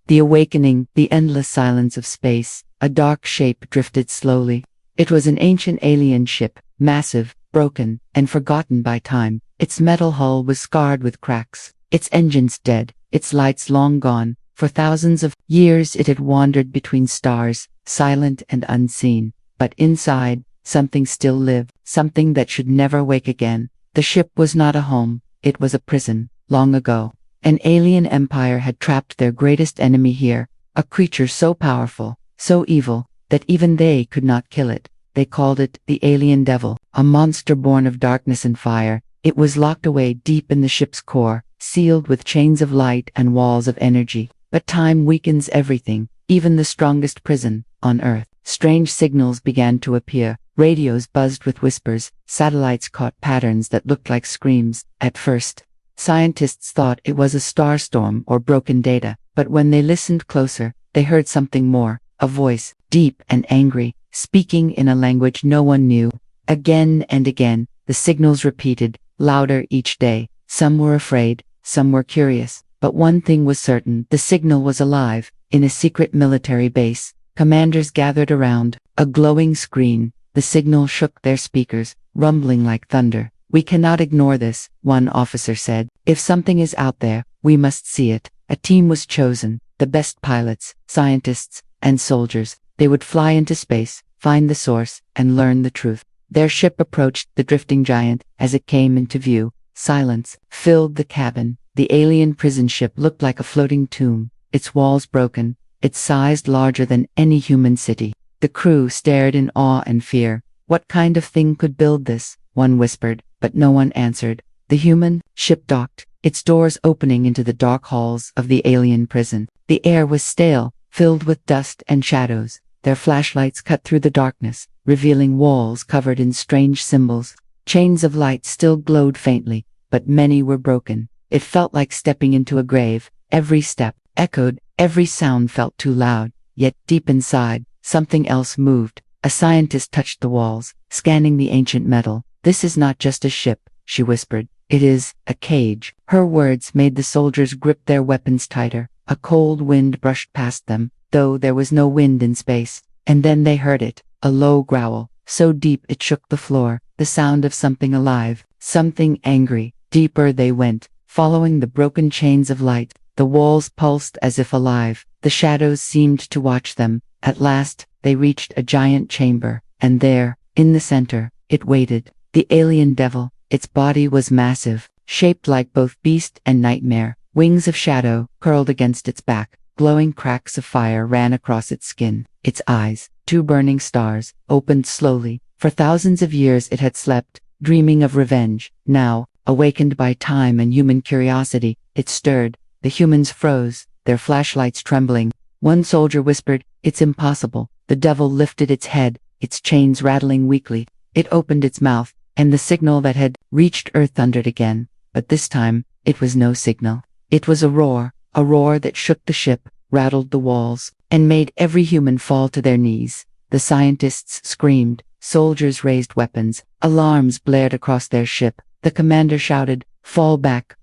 The awakening, the endless silence of space. A dark shape drifted slowly. It was an ancient alien ship, massive, broken, and forgotten by time. Its metal hull was scarred with cracks, its engines dead, its lights long gone. For thousands of years it had wandered between stars, silent and unseen. But inside, something still lived, something that should never wake again. The ship was not a home, it was a prison. Long ago, an alien empire had trapped their greatest enemy here, a creature so powerful, so evil, that even they could not kill it. They called it the alien devil, a monster born of darkness and fire. It was locked away deep in the ship's core, sealed with chains of light and walls of energy. But time weakens everything, even the strongest prison on Earth. Strange signals began to appear. Radios buzzed with whispers. Satellites caught patterns that looked like screams. At first, scientists thought it was a starstorm or broken data, but when they listened closer, they heard something more. A voice, deep and angry, speaking in a language no one knew. Again and again, the signals repeated, louder each day. Some were afraid, some were curious. But one thing was certain, the signal was alive. In a secret military base, commanders gathered around, a glowing screen. The signal shook their speakers, rumbling like thunder. "We cannot ignore this," one officer said. "If something is out there, we must see it." A team was chosen, the best pilots, scientists, and soldiers. They would fly into space, find the source, and learn the truth. Their ship approached the drifting giant. As it came into view, silence filled the cabin. The alien prison ship looked like a floating tomb, its walls broken, its size larger than any human city. The crew stared in awe and fear. "What kind of thing could build this?" one whispered, but no one answered. The human ship docked, its doors opening into the dark halls of the alien prison. The air was stale, filled with dust and shadows. Their flashlights cut through the darkness, revealing walls covered in strange symbols. Chains of light still glowed faintly, but many were broken. It felt like stepping into a grave. Every step echoed, every sound felt too loud. Yet deep inside, something else moved. A scientist touched the walls, scanning the ancient metal. "This is not just a ship," she whispered. "It is a cage." Her words made the soldiers grip their weapons tighter. A cold wind brushed past them, though there was no wind in space. And then they heard it, a low growl, so deep it shook the floor, the sound of something alive, something angry. Deeper they went, following the broken chains of light. The walls pulsed as if alive. The shadows seemed to watch them. At last, they reached a giant chamber, and there, in the center, it waited. The alien devil. Its body was massive, shaped like both beast and nightmare. Wings of shadow curled against its back. Glowing cracks of fire ran across its skin. Its eyes, two burning stars, opened slowly. For thousands of years it had slept, dreaming of revenge. Now, awakened by time and human curiosity, it stirred. The humans froze, their flashlights trembling. One soldier whispered, "It's impossible." The devil lifted its head, its chains rattling weakly. It opened its mouth, and the signal that had reached Earth thundered again. But this time, it was no signal. It was a roar that shook the ship, rattled the walls, and made every human fall to their knees. The scientists screamed, soldiers raised weapons, alarms blared across their ship. The commander shouted, fall back,"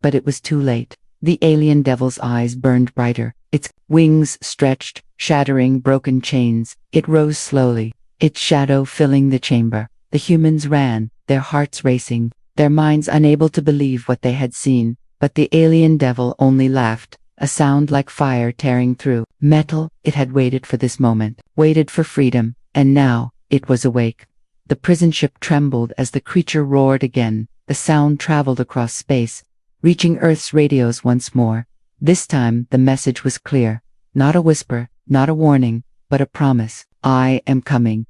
but it was too late. The alien devil's eyes burned brighter, its wings stretched, shattering broken chains. It rose slowly, its shadow filling the chamber. The humans ran, their hearts racing, their minds unable to believe what they had seen. But the alien devil only laughed, a sound like fire tearing through metal. It had waited for this moment, waited for freedom, and now, it was awake. The prison ship trembled as the creature roared again. The sound traveled across space, reaching Earth's radios once more. This time, the message was clear. Not a whisper, not a warning, but a promise. "I am coming."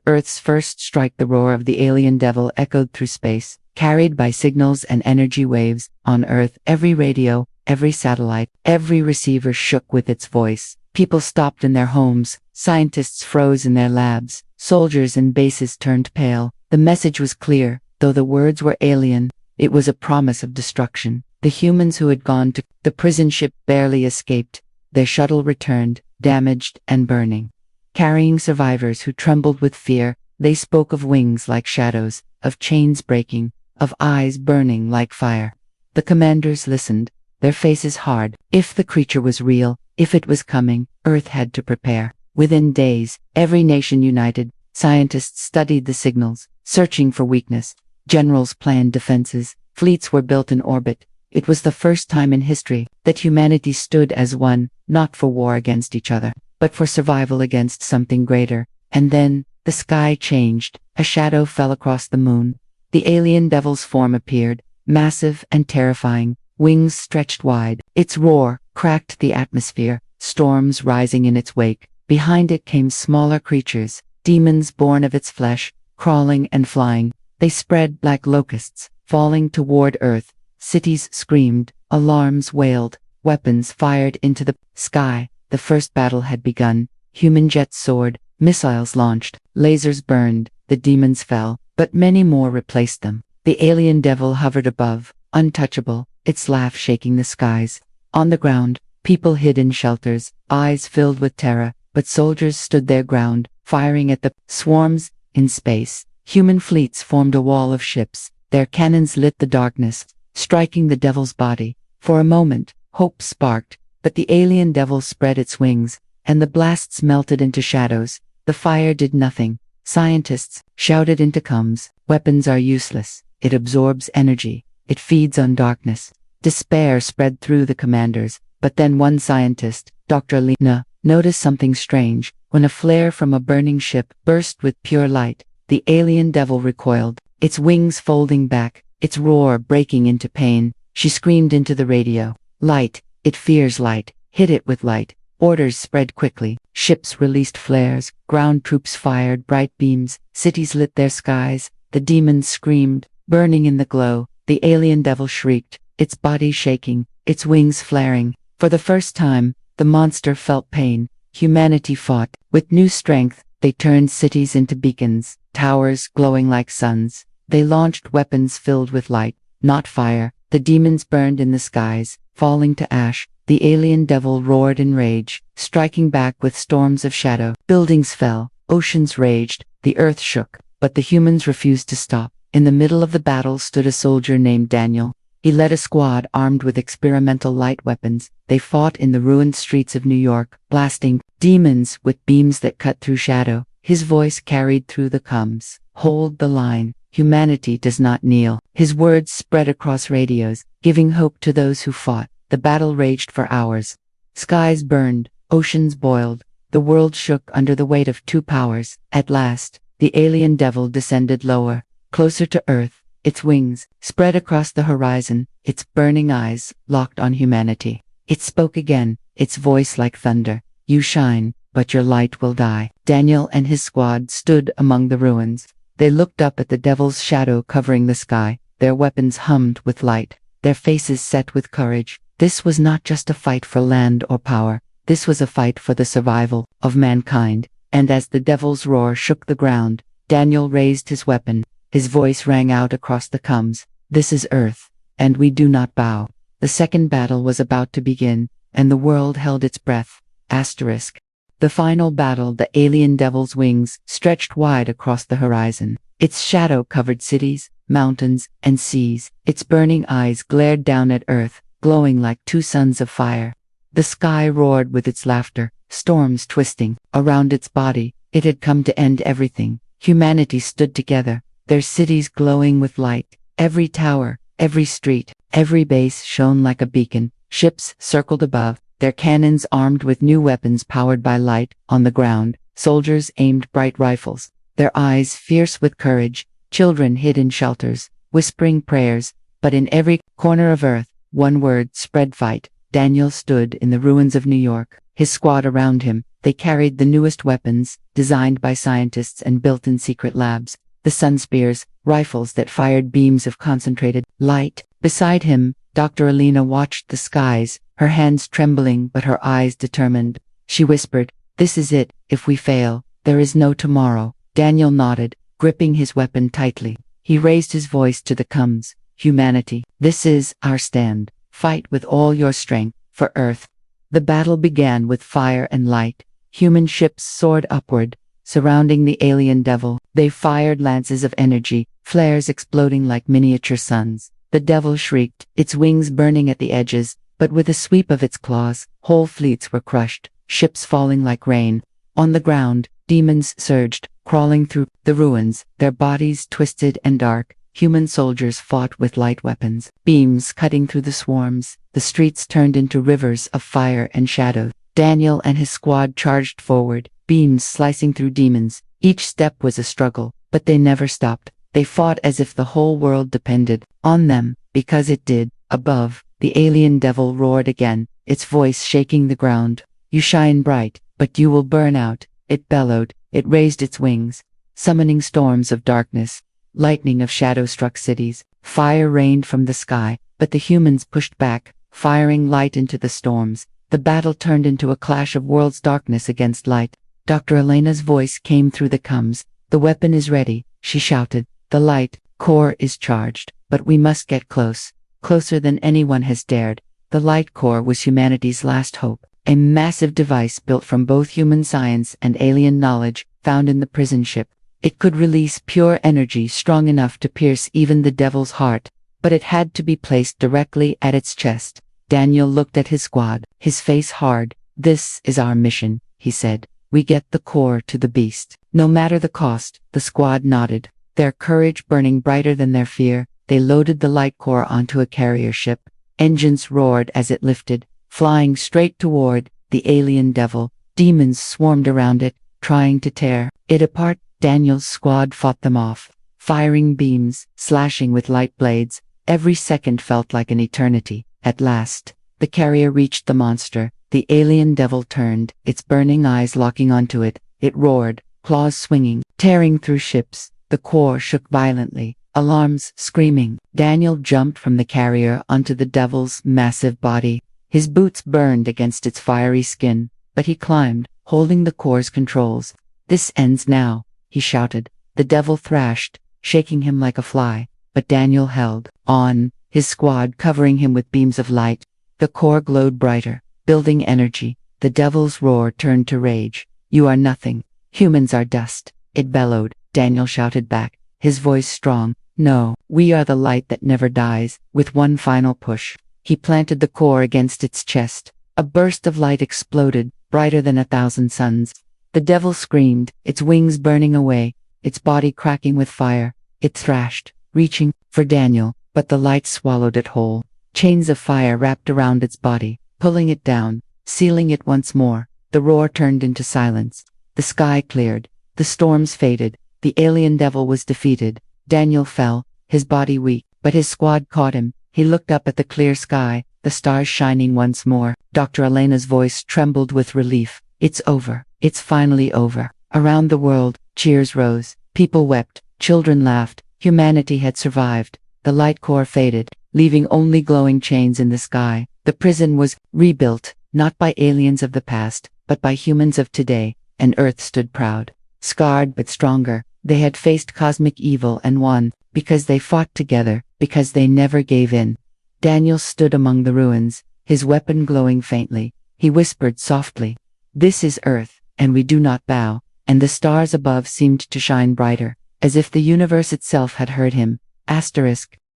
Earth's first strike. The roar of the alien devil echoed through space, carried by signals and energy waves. On Earth, every radio, every satellite, every receiver shook with its voice. People stopped in their homes, scientists froze in their labs, soldiers in bases turned pale. The message was clear, though the words were alien. It was a promise of destruction. The humans who had gone to the prison ship barely escaped. Their shuttle returned, damaged and burning. Carrying survivors who trembled with fear, they spoke of wings like shadows, of chains breaking, of eyes burning like fire. The commanders listened, their faces hard. If the creature was real, if it was coming, Earth had to prepare. Within days, every nation united. Scientists studied the signals, searching for weakness. Generals planned defenses. Fleets were built in orbit. It was the first time in history that humanity stood as one, not for war against each other, but for survival against something greater. And then, the sky changed. A shadow fell across the moon. The alien devil's form appeared, massive and terrifying, wings stretched wide. Its roar cracked the atmosphere, storms rising in its wake. Behind it came smaller creatures, demons born of its flesh, crawling and flying. They spread like locusts, falling toward Earth. Cities screamed, alarms wailed, weapons fired into the sky. The first battle had begun. Human jets soared, missiles launched, lasers burned, the demons fell, but many more replaced them. The alien devil hovered above, untouchable, its laugh shaking the skies. On the ground, people hid in shelters, eyes filled with terror, but soldiers stood their ground, firing at the swarms. In space, human fleets formed a wall of ships. Their cannons lit the darkness, striking the devil's body. For a moment, hope sparked, but the alien devil spread its wings, and the blasts melted into shadows. The fire did nothing. Scientists shouted into comms, "Weapons are useless. It absorbs energy. It feeds on darkness." Despair spread through the commanders, but then one scientist, Dr. Lena, noticed something strange. When a flare from a burning ship burst with pure light, the alien devil recoiled, its wings folding back, its roar breaking into pain. She screamed into the radio, "Light, it fears light, hit it with light." Orders spread quickly, ships released flares, ground troops fired bright beams, cities lit their skies, the demons screamed, burning in the glow. The alien devil shrieked, its body shaking, its wings flaring. For the first time, the monster felt pain. Humanity fought. With new strength, they turned cities into beacons, towers glowing like suns. They launched weapons filled with light, not fire. The demons burned in the skies, falling to ash. The alien devil roared in rage, striking back with storms of shadow. Buildings fell, oceans raged, the earth shook, but the humans refused to stop. In the middle of the battle stood a soldier named Daniel. He led a squad armed with experimental light weapons. They fought in the ruined streets of New York, blasting demons with beams that cut through shadow. His voice carried through the comms. "Hold the line. Humanity does not kneel." His words spread across radios, giving hope to those who fought. The battle raged for hours. Skies burned, oceans boiled, the world shook under the weight of two powers. At last, the alien devil descended lower, closer to Earth. Its wings spread across the horizon, its burning eyes locked on humanity. It spoke again, its voice like thunder. "You shine, but your light will die." Daniel and his squad stood among the ruins. They looked up at the devil's shadow covering the sky. Their weapons hummed with light, their faces set with courage. This was not just a fight for land or power. This was a fight for the survival of mankind. And as the devil's roar shook the ground, Daniel raised his weapon. His voice rang out across the comms. "This is Earth, and we do not bow." The second battle was about to begin, and the world held its breath. Asterisk. The final battle, the alien devil's wings stretched wide across the horizon. Its shadow covered cities, mountains, and seas. Its burning eyes glared down at Earth, glowing like two suns of fire. The sky roared with its laughter, storms twisting around its body. It had come to end everything. Humanity stood together, their cities glowing with light. Every tower, every street, every base shone like a beacon. Ships circled above, their cannons armed with new weapons powered by light. On the ground, soldiers aimed bright rifles, their eyes fierce with courage. Children hid in shelters, whispering prayers. But in every corner of Earth, one word spread: fight. Daniel stood in the ruins of New York, his squad around him. They carried the newest weapons, designed by scientists and built in secret labs. The sun spears, rifles that fired beams of concentrated light. Beside him, Dr. Alina watched the skies, her hands trembling but her eyes determined. She whispered, "This is it. If we fail, there is no tomorrow." Daniel nodded, gripping his weapon tightly. He raised his voice to the comms. "Humanity, this is our stand. Fight with all your strength, for Earth." The battle began with fire and light. Human ships soared upward, surrounding the alien devil. They fired lances of energy, flares exploding like miniature suns. The devil shrieked, its wings burning at the edges. but with a sweep of its claws, whole fleets were crushed, ships falling like rain. On the ground, demons surged, crawling through the ruins, their bodies twisted and dark. Human soldiers fought with light weapons, beams cutting through the swarms. The streets turned into rivers of fire and shadow. Daniel and his squad charged forward, beams slicing through demons. Each step was a struggle, but they never stopped. They fought as if the whole world depended on them, because it did. Above, the alien devil roared again, its voice shaking the ground. "You shine bright, but you will burn out," it bellowed. It raised its wings, summoning storms of darkness. Lightning of shadow struck cities. Fire rained from the sky, but the humans pushed back, firing light into the storms. The battle turned into a clash of worlds, darkness against light. Dr. Elena's voice came through the coms. "The weapon is ready," she shouted. "The light core is charged, but we must get close. Closer than anyone has dared." The light core was humanity's last hope, a massive device built from both human science and alien knowledge, found in the prison ship. It could release pure energy strong enough to pierce even the devil's heart, but it had to be placed directly at its chest. Daniel looked at his squad, his face hard. "This is our mission," he said. "We get the core to the beast, no matter the cost." The squad nodded, their courage burning brighter than their fear. They loaded the light core onto a carrier ship. Engines roared as it lifted, flying straight toward the alien devil. Demons swarmed around it, trying to tear it apart. Daniel's squad fought them off, firing beams, slashing with light blades. Every second felt like an eternity. At last, the carrier reached the monster. The alien devil turned, its burning eyes locking onto it. It roared, claws swinging, tearing through ships. The core shook violently, alarms screaming. Daniel jumped from the carrier onto the devil's massive body. His boots burned against its fiery skin, but he climbed, holding the core's controls. "This ends now," he shouted. The devil thrashed, shaking him like a fly, but Daniel held on, his squad covering him with beams of light. The core glowed brighter, building energy. The devil's roar turned to rage. "You are nothing. Humans are dust," it bellowed. Daniel shouted back, his voice strong. "No, we are the light that never dies." With one final push, he planted the core against its chest. A burst of light exploded, brighter than 1,000 suns. The devil screamed, its wings burning away, its body cracking with fire. It thrashed, reaching for Daniel, but the light swallowed it whole. Chains of fire wrapped around its body, pulling it down, sealing it once more. The roar turned into silence. The sky cleared. The storms faded. The alien devil was defeated. Daniel fell, his body weak, but his squad caught him. He looked up at the clear sky, the stars shining once more. Dr. Elena's voice trembled with relief. "It's over. It's finally over." Around the world, cheers rose. People wept. Children laughed. Humanity had survived. The light core faded, leaving only glowing chains in the sky. The prison was rebuilt, not by aliens of the past, but by humans of today, and Earth stood proud. Scarred but stronger, they had faced cosmic evil and won, because they fought together, because they never gave in. Daniel stood among the ruins, his weapon glowing faintly. He whispered softly, "This is Earth, and we do not bow." And the stars above seemed to shine brighter, as if the universe itself had heard him.